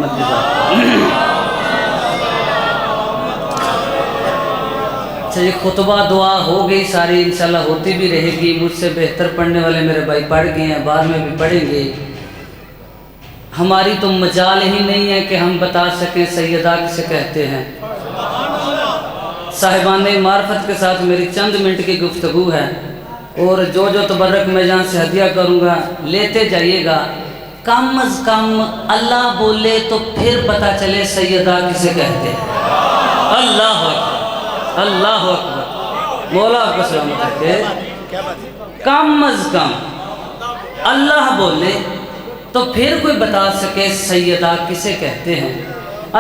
محمد کی ذات۔ اچھا یہ خطبہ دعا ہو گئی ساری، انشاءاللہ ہوتی بھی رہے گی، مجھ سے بہتر پڑھنے والے میرے بھائی پڑھ گئے ہیں، بعد میں بھی پڑھیں گے۔ ہماری تو مجال ہی نہیں ہے کہ ہم بتا سکیں سیدہ کسے کہتے ہیں۔ صاحبان معرفت کے ساتھ میری چند منٹ کی گفتگو ہے، اور جو تبرک میں جہاں سے ہدیہ کروں گا لیتے جائیے گا۔ کم از کم اللہ بولے تو پھر پتہ چلے سیدہ کسے کہتے ہیں۔ اللہ اکبر، اللہ اکبر، مولا آپ کو سلامت رکھے۔ کم از کم اللہ بولے تو پھر کوئی بتا سکے سیدہ کسے کہتے ہیں۔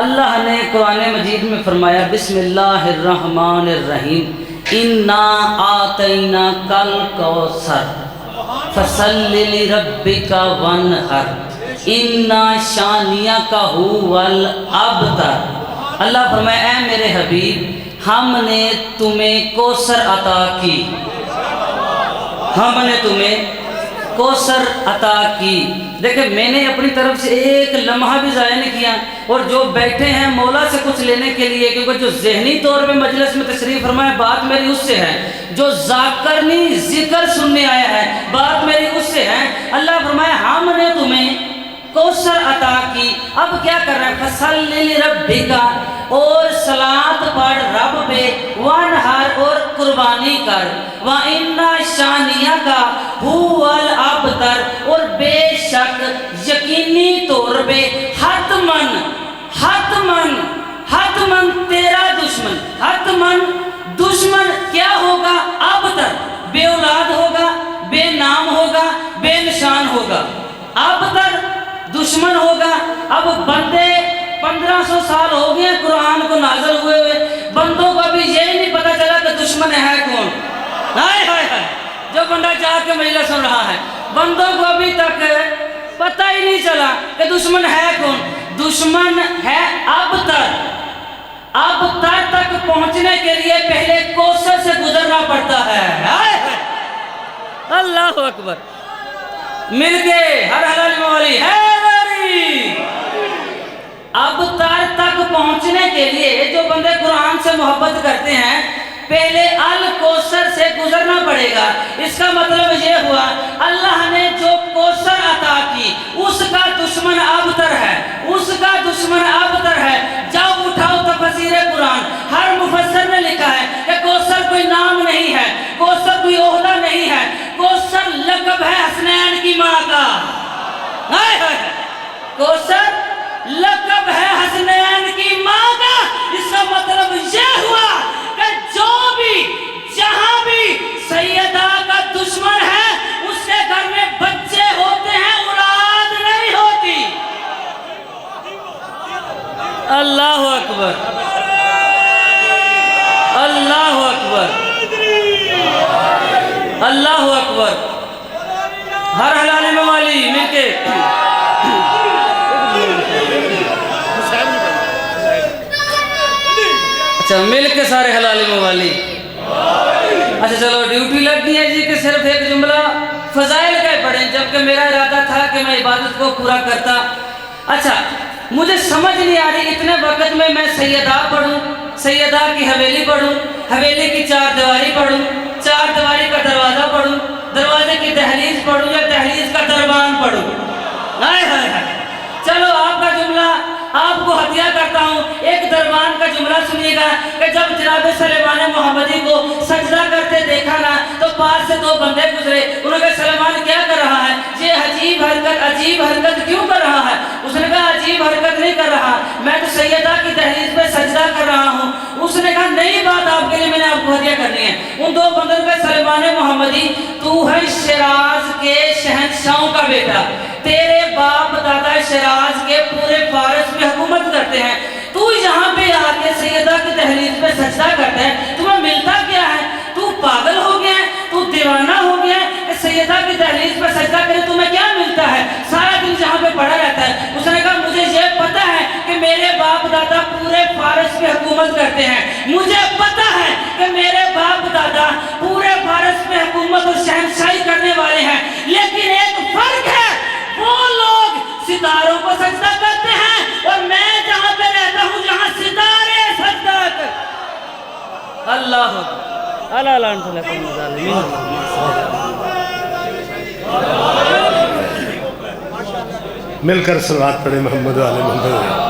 اللہ نے قرآن مجید میں فرمایا بسم اللہ الرحمن الرحیم انا آتیناک الکوثر فصلی لربک وانحر انا شانیک ھو الابتر۔ اللہ فرمایا اے میرے حبیب ہم نے تمہیں کوثر عطا کی، ہم نے تمہیں کوثر عطا کی۔ دیکھیں میں نے اپنی طرف سے ایک لمحہ بھی ضائع نہیں کیا، اور جو بیٹھے ہیں مولا سے کچھ لینے کے لیے، کیونکہ جو ذہنی طور پہ مجلس میں تشریف فرمائے بات میری اس سے ہے، جو ذاکرنی ذکر سننے آیا ہے بات میری اس سے ہے۔ اللہ فرمایا ہم نے تمہیں کوثر عطا کی، اب کیا کر رہا ہے فصلی لربک، اور صلاۃ پڑھ رب پہ، وانحر اور قربانی کر، وَإِنَّ شَانِئَكَ هُوَ الْأَبْتَرُ اور بے شک یقینی طور پہ حتماً حتماً حتماً تیرا دشمن، حتماً دشمن کیا ہوگا؟ ابتر، بے اولاد ہوگا، بے نام ہوگا، بے نشان ہوگا، ابتر دشمن ہوگا۔ اب بندے 1500 سال ہو گئے قرآن کو نازل ہوئے ہوئے، بندوں کو ابھی یہ نہیں پتا چلا کہ دشمن ہے کون۔ ہائے ہائے ہائے، جو بندہ جا کے مجلس سن رہا ہے بندوں کو ابھی تک پتہ ہی نہیں چلا کہ دشمن ہے کون۔ دشمن ہے ابتر، ابتر تک پہنچنے کے لیے پہلے کوثر سے گزرنا پڑتا ہے۔ ہائے ہائے، اللہ اکبر، مل گئے ہر حلال مولی ہے میری۔ ابتر تک پہنچنے کے لیے جو بندے قرآن سے محبت کرتے ہیں پہلے الکوثر سے گزرنا پڑے گا۔ اس کا مطلب یہ ہوا اللہ نے جو کوثر عطا کی اس کا دشمن ابتر ہے، اس کا دشمن ابتر ہے۔ جاؤ اٹھاؤ تفسیر قرآن، ہر مفسر نے لکھا ہے کہ کوثر کوئی نام نہیں ہے، کوثر کوئی عہدہ نہیں ہے، کوثر لقب ہے حسنین کی ماں کا۔ ہائے ہائے، کوثر لقب ہے حسنین کی ماں کا۔ اس کا مطلب یہ ہوا کہ جو بھی جہاں بھی سیدہ کا دشمن ہے اس کے گھر میں بچے ہوتے ہیں، اولاد نہیں ہوتی۔ اللہ اکبر، اللہ اکبر، اللہ اکبر، ہر حلال موالی مل کے اچھا مل کے سارے حلال موالی۔ اچھا چلو ڈیوٹی لگ گئی ہے جی کہ صرف ایک جملہ فضائل کا ہی پڑھیں، جبکہ میرا ارادہ تھا کہ میں عبادت کو پورا کرتا۔ اچھا مجھے سمجھ نہیں آ رہی اتنے وقت میں سیدہ پڑھوں، سیدہ کی حویلی پڑھوں، حویلی کی چار دیواری پڑھوں، چار دیواری کا دروازہ پڑھوں، دروازے کی دہلیز پڑھوں، یا دہلیز کا دربان پڑھوں۔ ہائے ہائے ہائے، چلو آپ کا جملہ آپ کو ہدیہ کرتا ہوں۔ ایک دربان کا جملہ سنیے گا کہ جب جناب سلیمان محمدی کو سجدہ کرتے دیکھا نا تو پاس سے دو بندے گزرے، انہوں نے کہا سلیمان کیا کر رہا ہے؟ یہ عجیب حرکت کیوں کر رہا ہے؟ اس نے کہا عجیب حرکت نہیں کر رہا، میں تو سیدہ کی دہلیز پہ سجدہ کر رہا ہوں۔ اس نے کہا نئی بات آپ کے لیے میں نے آپ کو ہدیہ کرنی ہے۔ ان دو بندوں کا سلیمان محمدی تو ہے شیراز کے شہنشاہوں کا بیٹا، تیرے باپ دادا شیراز کے پورے فارس میں حکومت کرتے ہیں، تو یہاں پہ آ کے سیدہ کی دہلیز پہ سجدہ کرتا ہے، تمہیں ملتا کیا ہے؟ تو پاگل ہو گیا ہے، تو دیوانہ ہو گیا ہے کہ سیدہ کی دہلیز پہ سجدہ کرے تمہیں کیا ملتا ہے؟ سارا دن یہاں پہ پڑا رہتا ہے۔ اس نے کہا مجھے یہ پتا ہے کہ میرے باپ دادا پورے فارس پہ حکومت کرتے ہیں، مجھے پتا ہے کہ میرے باپ دادا پورے فارس پہ حکومت اور شہنشاہی کرنے والے ہیں، لیکن ایک فرق ہے، وہ لوگ ستاروں کو سجدہ کرتے ہیں اور اللہ اکبر الا لا انت لکم ظالمین مل کر صلوات پڑھے محمد والے محمد